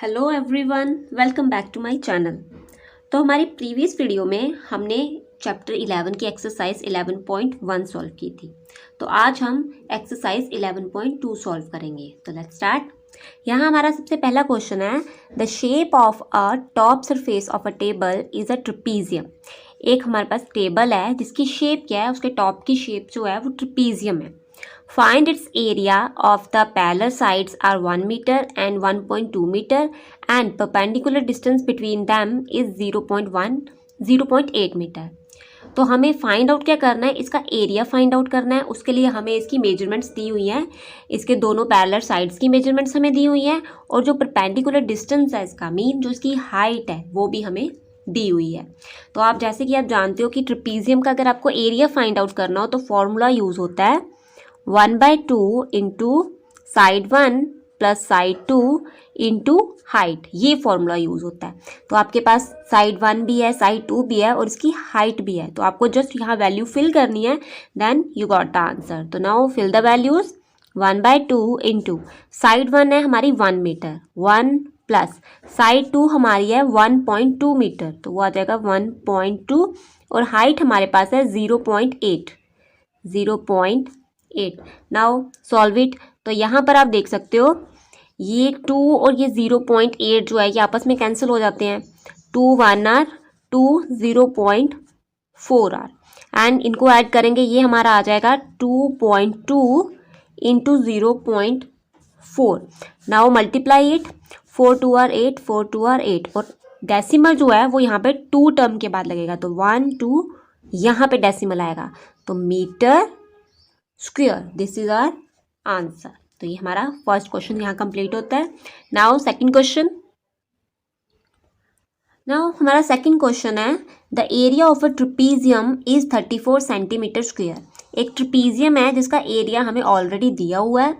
Hello everyone, welcome back to my channel. तो हमारी previous video में हमने चैप्टर 11 की एक्सरसाइज 11.1 सॉल्व की थी। तो आज हम एक्सरसाइज 11.2 सॉल्व करेंगे। तो लेट्स स्टार्ट। यहाँ हमारा सबसे पहला क्वेश्चन है, the shape of a top surface of a table is a trapezium. एक हमारे पास टेबल है जिसकी शेप क्या है, उसके टॉप की शेप जो है वो ट्रपीजियम है। Find its area of the parallel sides are 1 meter and 1.2 meter and perpendicular distance between them is 0.8 metre. तो हमें फाइंड आउट क्या करना है, इसका एरिया फाइंड आउट करना है। उसके लिए हमें इसकी मेजरमेंट्स दी हुई हैं, इसके दोनों पैरेलल साइड्स की मेजरमेंट्स हमें दी हुई हैं और जो परपेंडिकुलर डिस्टेंस है इसका मीन जो इसकी हाइट है वो भी हमें दी हुई है। तो आप जैसे कि आप जानते हो कि ट्रपीजियम का अगर आपको एरिया फाइंड आउट करना हो तो फॉर्मूला यूज़ होता है 1/2 into side 1 plus side 2 into height. ये फॉर्मूला यूज़ होता है। तो आपके पास साइड 1 भी है, साइड 2 भी है और इसकी हाइट भी है। तो आपको जस्ट यहाँ वैल्यू फिल करनी है, then you got the answer. तो now fill the values. 1/2 into side 1 है हमारी 1 मीटर, 1 प्लस साइड 2 हमारी है 1.2 मीटर, तो वो आ जाएगा 1.2 और हाइट हमारे पास है 0.8। Now solve it. तो यहाँ पर आप देख सकते हो ये 2 और ये 0.8 जो है ये आपस में कैंसिल हो जाते हैं। 2 1 आर, 2 0.4 आर एंड इनको ऐड करेंगे, ये हमारा आ जाएगा 2.2 into 0.4। Now multiply it, 4 2 are 8, 4 2 are 8 और डेसिमल जो है वो यहाँ पे 2 टर्म के बाद लगेगा। तो 1 2 यहाँ पे डेसिमल आएगा, तो metre square. This is our answer. तो ये हमारा फर्स्ट क्वेश्चन यहाँ कंप्लीट होता है। Now second question. नाउ हमारा सेकंड क्वेश्चन है, the area of a trapezium is 34 centimetre square. एक ट्रपीजियम है जिसका एरिया हमें ऑलरेडी दिया हुआ है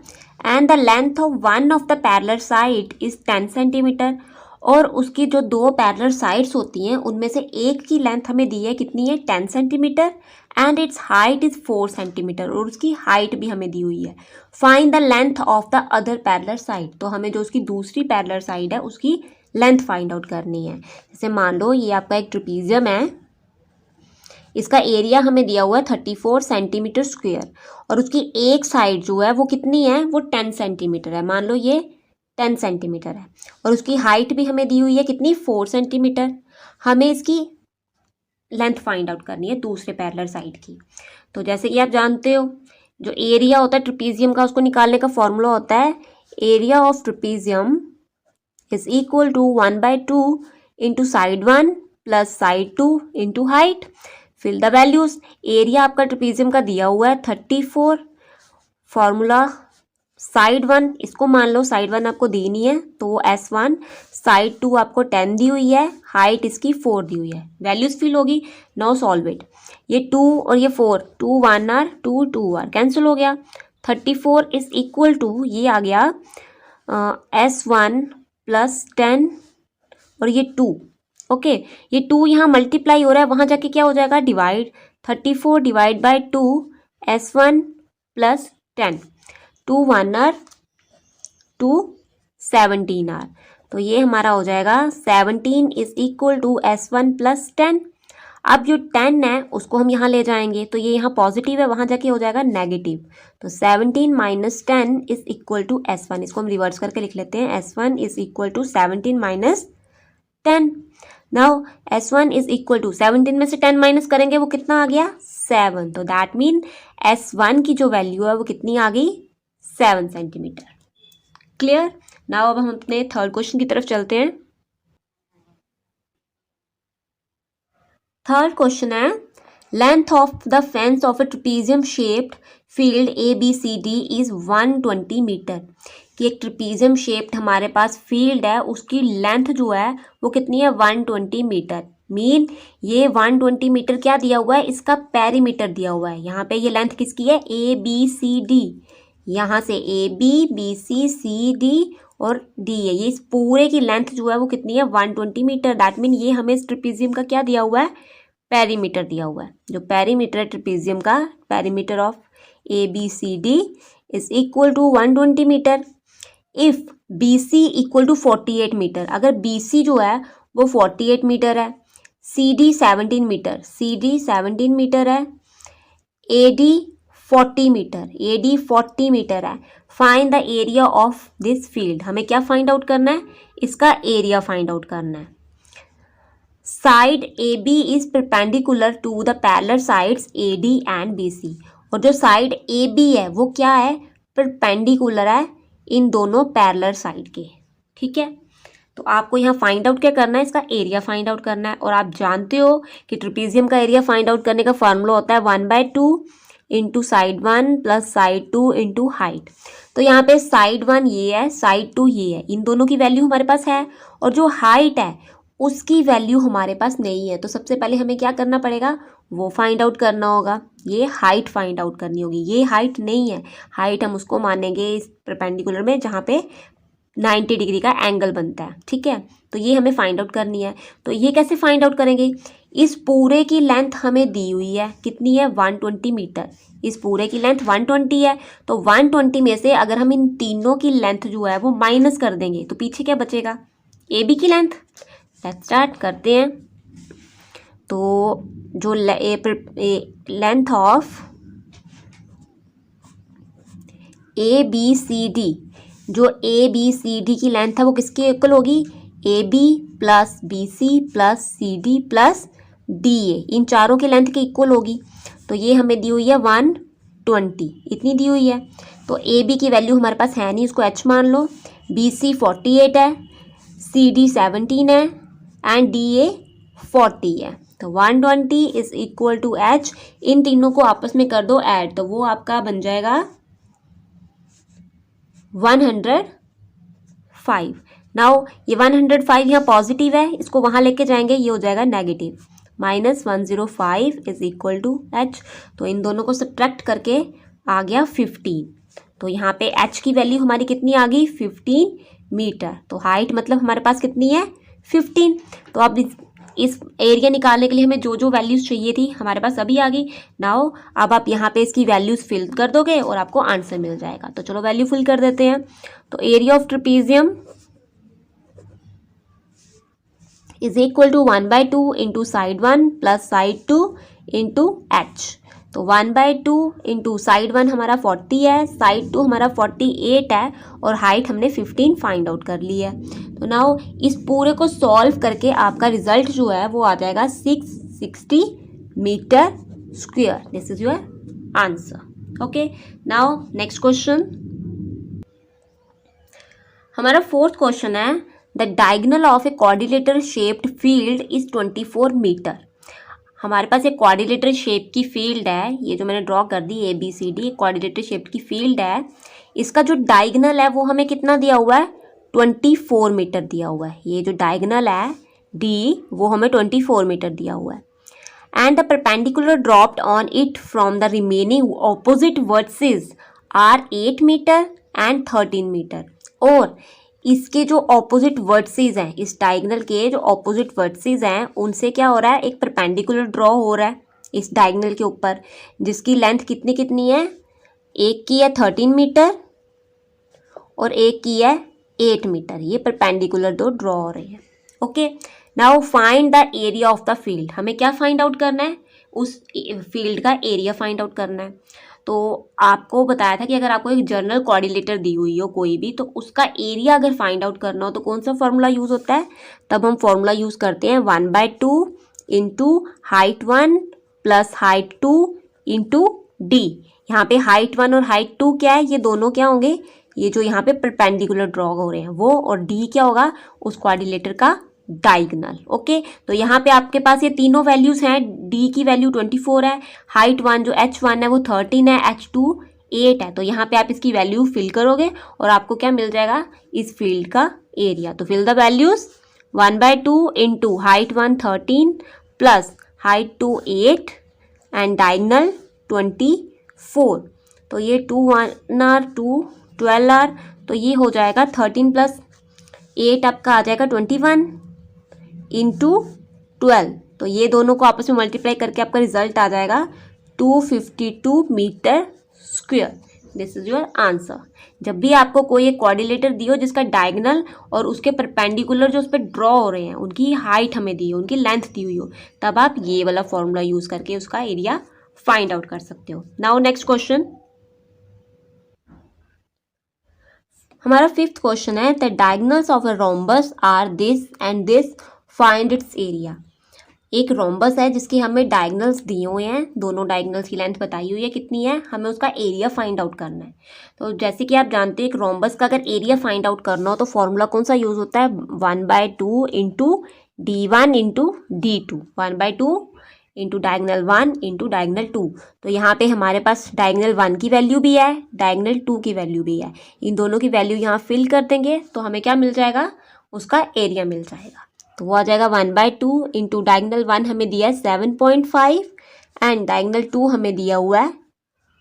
and the length of one of the parallel side is 10 centimetre. और उसकी जो दो पैरेलल साइड्स होती हैं उनमें से एक की लेंथ हमें दी है, कितनी है, 10 centimetre and it's height is 4 centimetre और उसकी हाइट भी हमें दी हुई है। Find the length of the other parallel side. तो हमें जो उसकी दूसरी पैरेलल साइड है उसकी लेंथ फाइंड आउट करनी है। जैसे मान लो ये आपका एक ट्रपीजियम है, इसका एरिया हमें दिया हुआ है 34 सेंटीमीटर स्क्वायर और उसकी एक साइड जो है वो कितनी है, वो 10 सेंटीमीटर है। मान लो ये 10 सेंटीमीटर है और उसकी हाइट भी हमें दी हुई है कितनी, 4 सेंटीमीटर। हमें इसकी लेंथ फाइंड आउट करनी है दूसरे पैरेलल साइड की। तो जैसे कि आप जानते हो जो एरिया होता है ट्रपीजियम का, उसको निकालने का फॉर्मूला होता है area of trapezium is equal to 1/2 into side 1 plus side 2 into height. Fill the values. Area आपका ट्रपीजियम का दिया हुआ है 34, फॉर्मूला साइड 1, इसको मान लो साइड 1 आपको दी नहीं है तो वो S1, साइड 2 आपको 10 दी हुई है, हाइट इसकी 4 दी हुई है, वैल्यूज फिल होगी। Now solve it. ये 2 और ये 4, 2 1 आर, 2 2 आर कैंसिल हो गया। 34 इज इक्वल टू ये आ गया S1 प्लस 10 और ये 2। ओके, ये 2 यहाँ मल्टीप्लाई हो रहा है, वहाँ जाके क्या हो जाएगा, divide. 34 divide by 2 S1 plus 10, 2 1 are, 2 17 are. तो ये हमारा हो जाएगा 17 is equal to S1 plus 10। अब जो 10 है उसको हम यहाँ ले जाएंगे तो ये यहाँ पॉजिटिव है, वहाँ जाके हो जाएगा नेगेटिव। तो 17 minus 10 is equal to S1। इसको हम रिवर्स करके लिख लेते हैं, S1 is equal to 17 minus 10। Now S1 is equal to 17 में से 10 माइनस करेंगे वो कितना आ गया, 7। तो दैट मीन S1 की जो वैल्यू है वो कितनी आ गई, 7 सेंटीमीटर। क्लियर। नाउ अब हम अपने थर्ड क्वेश्चन की तरफ चलते हैं। थर्ड क्वेश्चन है, length of the fence of a trapezium shaped field ABCD is 120 metre. कि एक ट्रपीजियम शेप्ड हमारे पास फील्ड है, उसकी लेंथ जो है वो कितनी है, 120 मीटर। मीन ये 120 मीटर क्या दिया हुआ है, इसका पेरीमीटर दिया हुआ है। यहाँ पे ये लेंथ किसकी है, ABCD, यहाँ से AB BC CD और D है, ये इस पूरे की लेंथ जो है वो कितनी है, 120 मीटर। दैट मीन ये हमें इस ट्रपीजियम का क्या दिया हुआ है, पेरीमीटर दिया हुआ है। जो पेरीमीटर है ट्रपीजियम का, perimeter of ABCD is equal to 120 metre. If B C equal to 48 metre, अगर बी सी जो है वो 48 मीटर है, C D 17 metre, C D 17 metre है, A D 40 metre, A D 40 metre है, find the area of this field. हमें क्या find out करना है, इसका एरिया फाइंड आउट करना है। Side A B is perpendicular to the parallel sides A D and B C, और जो साइड ए बी है वो क्या है, परपेंडिकुलर है इन दोनों पैरेलल साइड के, ठीक है। तो आपको यहाँ फाइंड आउट क्या करना है, इसका एरिया फाइंड आउट करना है। और आप जानते हो कि ट्रेपेजियम का एरिया फाइंड आउट करने का फार्मूला होता है 1/2 into side 1 plus side 2 into height. तो यहाँ पे साइड 1 ये है, साइड 2 ये है, इन दोनों की वैल्यू हमारे पास है, और जो हाइट है उसकी वैल्यू हमारे पास नहीं है। तो सबसे पहले हमें क्या करना पड़ेगा, वो फाइंड आउट करना होगा, ये हाइट फाइंड आउट करनी होगी। ये हाइट नहीं है, हाइट हम उसको मानेंगे इस परपेंडिकुलर में जहाँ पे 90 डिग्री का एंगल बनता है, ठीक है। तो ये हमें फाइंड आउट करनी है। तो ये कैसे फाइंड आउट करेंगे, इस पूरे की लेंथ हमें दी हुई है, कितनी है, 120 मीटर। इस पूरे की लेंथ 120 है, तो 120 में से अगर हम इन तीनों की लेंथ जो है वो माइनस कर देंगे तो पीछे क्या बचेगा, ए बी की लेंथ। लेट्स स्टार्ट करते हैं। तो जो length of A B C D, जो ए बी सी डी की लेंथ है वो किसके इक्वल होगी, A B plus B C plus C D plus D A, इन चारों की लेंथ के इक्वल होगी। तो ये हमें दी हुई है 120, इतनी दी हुई है। तो ए बी की वैल्यू हमारे पास है नहीं, इसको एच मान लो, बी सी 48 है, सी डी 17 है एंड डी ए 40 है। तो 120 इज इक्वल टू एच, इन तीनों को आपस में कर दो ऐड, तो वो आपका बन जाएगा 105। नाउ ये 105 यहाँ पॉजिटिव है, इसको वहाँ लेके जाएंगे, ये हो जाएगा negative, -105 is equal to h. तो इन दोनों को सब्ट्रैक्ट करके आ गया 15। तो यहाँ पे एच की वैल्यू हमारी कितनी आ गई, 15 मीटर। तो हाइट मतलब हमारे पास कितनी है, 15। तो अब इस एरिया निकालने के लिए हमें जो जो वैल्यूज़ चाहिए थी हमारे पास अभी आ गई। नाउ अब आप यहाँ पे इसकी वैल्यूज़ फिल कर दोगे और आपको आंसर मिल जाएगा। तो चलो वैल्यू फिल कर देते हैं। तो area of trapezium is equal to 1/2 into side 1 plus side 2 into h. तो 1/2 इंटू साइड 1 हमारा 40 है, साइड 2 हमारा 48 है, और हाइट हमने 15 फाइंड आउट कर ली है। तो नाउ इस पूरे को सॉल्व करके आपका रिजल्ट जो है वो आ जाएगा 660 metre square. This is your answer. Okay, now next question, हमारा फोर्थ क्वेश्चन है, the diagonal of a quadrilateral shaped field is 24 metre. हमारे पास एक क्वाड्रिलेटरल शेप की फील्ड है, ये जो मैंने ड्रॉ कर दी A B C D, quadrilateral shape की फील्ड है। इसका जो डायगोनल है वो हमें कितना दिया हुआ है, 24 मीटर दिया हुआ है। ये जो डायगोनल है डी वो हमें 24 मीटर दिया हुआ है। And the perpendicular dropped on it from the remaining opposite vertices are 8 metre and 13 metre. और इसके जो ऑपोजिट वर्टिसेस हैं, इस डायगोनल के जो ऑपोजिट वर्टिसेस हैं उनसे क्या हो रहा है, एक परपेंडिकुलर ड्रॉ हो रहा है इस डायगोनल के ऊपर, जिसकी लेंथ कितनी कितनी है, एक की है 13 मीटर और एक की है 8 मीटर। ये परपेंडिकुलर दो ड्रॉ हो रही है। Okay, now find the area of the field. हमें क्या फाइंड आउट करना है, उस फील्ड का एरिया फाइंड आउट करना है। तो आपको बताया था कि अगर आपको एक जनरल कोऑर्डिनेटर दी हुई हो कोई भी, तो उसका एरिया अगर फाइंड आउट करना हो तो कौन सा फॉर्मूला यूज़ होता है, तब हम फॉर्मूला यूज़ करते हैं 1/2 into height 1 plus height 2 into D. यहाँ पे हाइट 1 और हाइट 2 क्या है, ये दोनों क्या होंगे, ये जो यहाँ पे परपेंडिकुलर ड्रॉ हो रहे हैं वो, और डी क्या होगा, उस कोऑर्डिनेटर का डायगोनल। ओके, तो यहाँ पे आपके पास ये तीनों वैल्यूज हैं। डी की वैल्यू 24 है, हाइट 1 जो h1 है वो 13 है, h2 8 है। तो यहाँ पे आप इसकी वैल्यू फिल करोगे और आपको क्या मिल जाएगा, इस फील्ड का एरिया। तो fill the values, 1/2 into height 1 13 plus height 2 8 and diagonal 24। तो ये 2 1 आर 2 12 आर, तो ये हो जाएगा 13 प्लस 8 आपका आ जाएगा 21 इंटू 12। तो ये दोनों को आपस में मल्टीप्लाई करके आपका रिजल्ट आ जाएगा 252 metre square. This is your answer. जब भी आपको कोई एक क्वाड्रिलेटर दियो जिसका डायगोनल और उसके परपेंडिकुलर जो उस पर ड्रॉ हो रहे हैं उनकी हाइट हमें दी हो, उनकी लेंथ दी हुई हो, तब आप ये वाला फॉर्मूला यूज करके उसका एरिया फाइंड आउट कर सकते हो। नाउ नेक्स्ट क्वेश्चन, हमारा फिफ्थ क्वेश्चन है the diagonals of a rhombus are this and this, find its area. एक रोम्बस है जिसकी हमें डायगोनल्स दिए हुए हैं, दोनों डायगोनल्स की लेंथ बताई हुई है कितनी है, हमें उसका एरिया फाइंड आउट करना है। तो जैसे कि आप जानते हैं एक रोम्बस का अगर एरिया फाइंड आउट करना हो तो फॉर्मूला कौन सा यूज होता है, 1/2 into D1 into D2, 1/2 into diagonal 1 into diagonal 2। तो यहाँ पे हमारे पास डायगोनल 1 की वैल्यू भी है, डायगोनल 2 की वैल्यू भी है, इन दोनों की वैल्यू यहाँ फिल कर देंगे तो हमें क्या मिल जाएगा, उसका एरिया मिल जाएगा। तो वो आ जाएगा 1/2 इंटू डायगोनल 1 हमें दिया है 7.5 एंड डायगोनल 2 हमें दिया हुआ है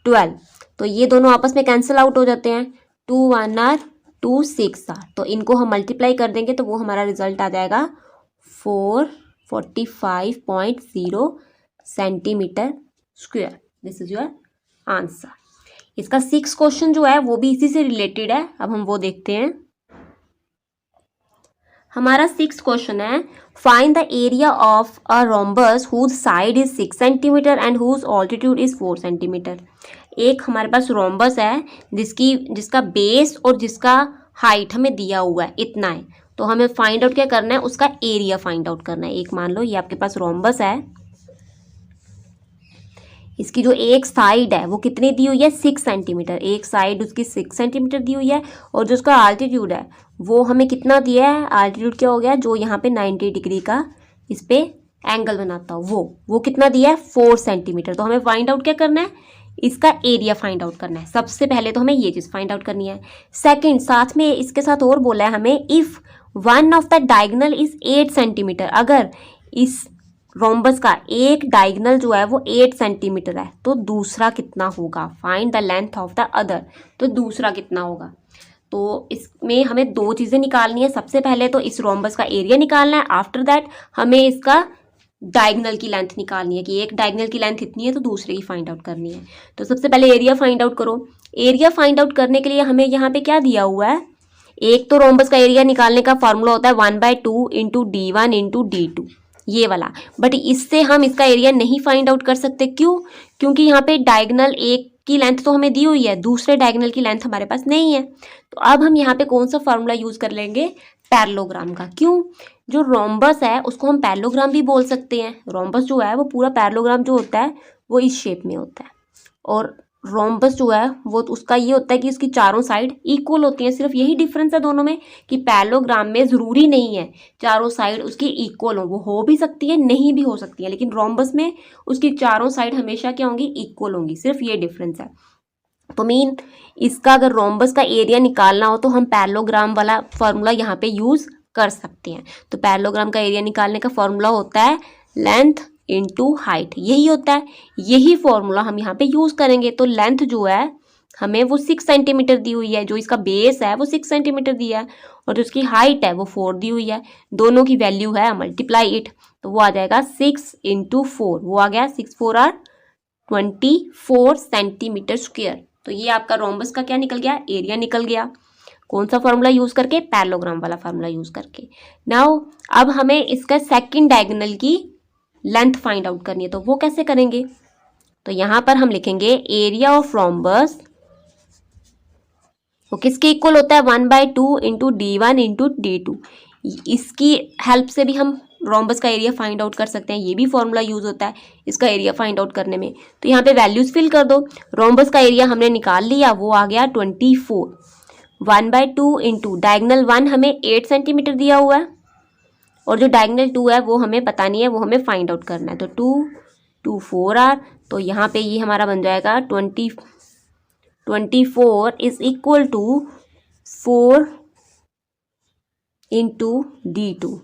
12। तो ये दोनों आपस में कैंसिल आउट हो जाते हैं, 2 1 आर 2 6 आर, तो इनको हम मल्टीप्लाई कर देंगे तो वो हमारा रिजल्ट आ जाएगा 445.0 centimetre square. This is your answer. इसका 6 क्वेश्चन जो है वो भी इसी से रिलेटेड है, अब हम वो देखते हैं। हमारा 6 क्वेश्चन है find the area of a rhombus whose side is 6 centimetre and whose altitude is 4 centimetre. एक हमारे पास रोम्बस है जिसका बेस और जिसका हाइट हमें दिया हुआ है इतना है, तो हमें फाइंड आउट क्या करना है, उसका एरिया फाइंड आउट करना है। एक मान लो ये आपके पास रोम्बस है, इसकी जो एक साइड है वो कितनी दी हुई है, 6 सेंटीमीटर, एक साइड उसकी 6 सेंटीमीटर दी हुई है, और जो उसका आल्टीट्यूड है वो हमें कितना दिया है, आल्टीट्यूड क्या हो गया, जो यहाँ पे 90 डिग्री का इस पे एंगल बनाता हो वो कितना दिया है, 4 सेंटीमीटर। तो हमें फाइंड आउट क्या करना है, इसका एरिया फाइंड आउट करना है। सबसे पहले तो हमें ये चीज़ फाइंड आउट करनी है। सेकेंड, साथ में इसके साथ और बोला है हमें, if one of the diagonal is 8 centimetre, अगर इस रोम्बस का एक डायगोनल जो है वो 8 सेंटीमीटर है तो दूसरा कितना होगा, find the length of the other, तो दूसरा कितना होगा। तो इसमें हमें दो चीज़ें निकालनी है, सबसे पहले तो इस रोम्बस का एरिया निकालना है, आफ्टर दैट हमें इसका डायगोनल की लेंथ निकालनी है कि एक डायगोनल की लेंथ इतनी है तो दूसरे की फाइंड आउट करनी है। तो सबसे पहले एरिया फाइंड आउट करो। एरिया फाइंड आउट करने के लिए हमें यहाँ पे क्या दिया हुआ है, एक तो रोम्बस का एरिया निकालने का फॉर्मूला होता है 1/2 इंटू D1 इंटू D2, ये वाला, बट इससे हम इसका एरिया नहीं फाइंड आउट कर सकते। क्यों, क्योंकि यहाँ पे डायगोनल एक की लेंथ तो हमें दी हुई है, दूसरे डायगोनल की लेंथ हमारे पास नहीं है। तो अब हम यहाँ पे कौन सा फॉर्मूला यूज कर लेंगे, पैरेललोग्राम का। क्यों, जो रोम्बस है उसको हम पैरेललोग्राम भी बोल सकते हैं। रोम्बस जो है वो पूरा पैरेललोग्राम जो होता है वो इस शेप में होता है, और रोम्बस जो है वो उसका ये होता है कि उसकी चारों साइड इक्वल होती हैं। सिर्फ यही डिफरेंस है दोनों में कि पैरेललोग्राम में ज़रूरी नहीं है चारों साइड उसकी इक्वल हो भी सकती है, नहीं भी हो सकती है, लेकिन रोम्बस में उसकी चारों साइड हमेशा क्या होंगी, इक्वल होंगी, सिर्फ ये डिफरेंस है। तो मीन इसका अगर रोम्बस का एरिया निकालना हो तो हम पैरेललोग्राम वाला फॉर्मूला यहाँ पे यूज़ कर सकते हैं। तो पैरेललोग्राम का एरिया निकालने का फॉर्मूला होता है लेंथ इंटू हाइट, यही होता है, यही फॉर्मूला हम यहाँ पे यूज़ करेंगे। तो लेंथ जो है हमें वो 6 सेंटीमीटर दी हुई है, जो इसका बेस है वो 6 सेंटीमीटर दिया है, और जो इसकी हाइट है वो 4 दी हुई है, दोनों की वैल्यू है मल्टीप्लाई इट, तो वो आ जाएगा 6 इंटू 4, वो आ गया 6 4 आर 24 सेंटीमीटर स्क्वायर। तो ये आपका रोम्बस का क्या निकल गया, एरिया निकल गया। कौन सा फॉर्मूला यूज़ करके, पैरेललोग्राम वाला फॉर्मूला यूज़ करके। नाउ अब हमें इसका सेकंड डायगोनल की लेंथ फाइंड आउट करनी है, तो वो कैसे करेंगे, तो यहाँ पर हम लिखेंगे एरिया ऑफ रोम्बस, वो किसके इक्वल होता है, 1/2 इंटू D1 इंटू D2। इसकी हेल्प से भी हम रोम्बस का एरिया फाइंड आउट कर सकते हैं, ये भी फॉर्मूला यूज होता है इसका एरिया फाइंड आउट करने में। तो यहाँ पे वैल्यूज फिल कर दो। रोम्बस का एरिया हमने निकाल लिया, वो आ गया 24, 1/2 इंटू डायगोनल 1 हमें 8 सेंटीमीटर दिया हुआ है, और जो डायगोनल 2 है वो हमें पता नहीं है, वो हमें फाइंड आउट करना है। तो 2 2 4 आर, तो यहाँ पे ये हमारा बन जाएगा 24 is equal to 4 into D2।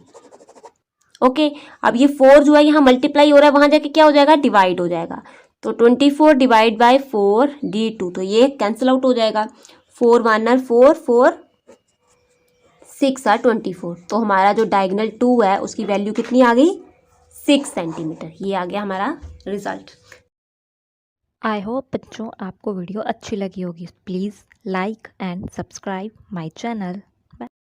Okay, अब ये 4 जो है यहाँ मल्टीप्लाई हो रहा है, वहाँ जाके क्या हो जाएगा, डिवाइड हो जाएगा। तो 24 डिवाइड बाई 4 D2, तो ये कैंसिल आउट हो जाएगा, 4 1 आर 4 4 6 आर 24। तो हमारा जो डायगोनल 2 है उसकी वैल्यू कितनी आ गई, 6 सेंटीमीटर। ये आ गया हमारा रिजल्ट। आई होप बच्चों आपको वीडियो अच्छी लगी होगी। Please like and subscribe my channel.